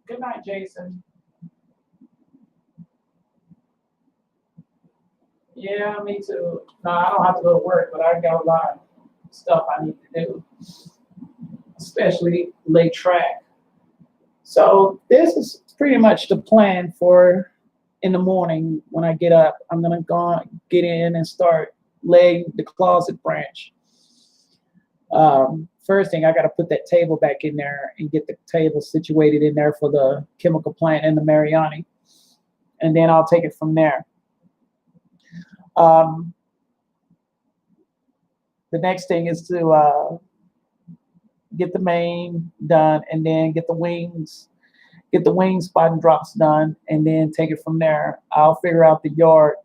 Good night, Jason. Yeah, me too. No, I don't have to go to work, but I got a lot of stuff I need to do, especially lay track. So this is pretty much the plan for in the morning when I get up. I'm gonna go get in and start laying the closet branch. First thing, I got to put that table back in there and get the table situated in there for the chemical plant and the Mariani, and then I'll take it from there. The next thing is to get the main done, and then get the wings spot and drops done, and then take it from there. I'll figure out the yard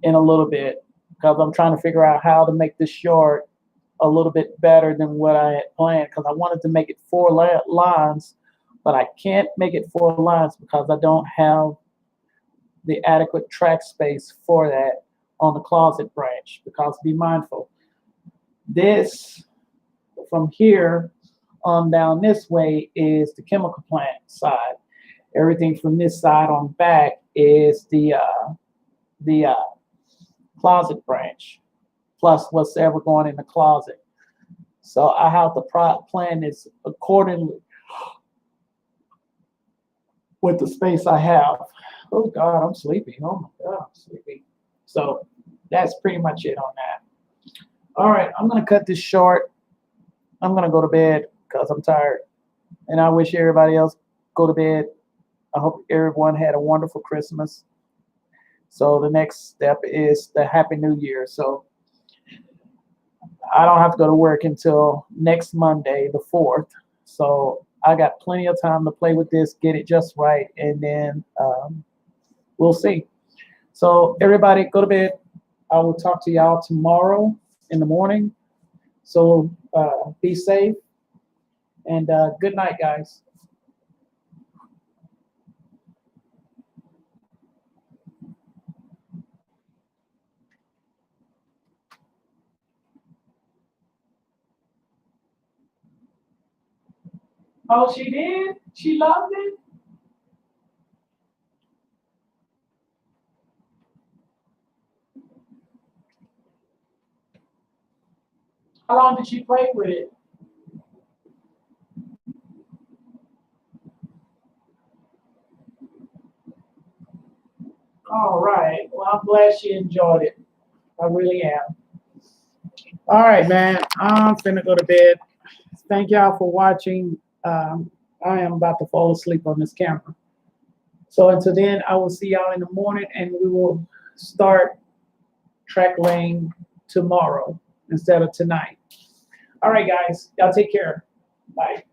in a little bit, because I'm trying to figure out how to make this yard a little bit better than what I had planned, because I wanted to make it 4 lines, but I can't make it 4 lines because I don't have the adequate track space for that on the closet branch. Because be mindful, this from here on down this way is the chemical plant side. Everything from this side on back is the closet branch, plus what's ever going in the closet. So I have to plan this accordingly with the space I have. Oh God, I'm sleepy. Oh my God, I'm sleepy. So that's pretty much it on that. All right, I'm gonna cut this short. I'm gonna go to bed because I'm tired, and I wish everybody else go to bed. I hope everyone had a wonderful Christmas. So the next step is the Happy New Year. So I don't have to go to work until next Monday, the 4th. So I got plenty of time to play with this, get it just right, and then we'll see. So everybody, go to bed. I will talk to y'all tomorrow in the morning. So be safe and good night, guys. Oh, she did? She loved it? How long did she play with it? All right. Well, I'm glad she enjoyed it. I really am. All right, man. I'm finna go to bed. Thank y'all for watching. I am about to fall asleep on this camera. So until then, I will see y'all in the morning and we will start track laying tomorrow instead of tonight. All right, guys. Y'all take care. Bye.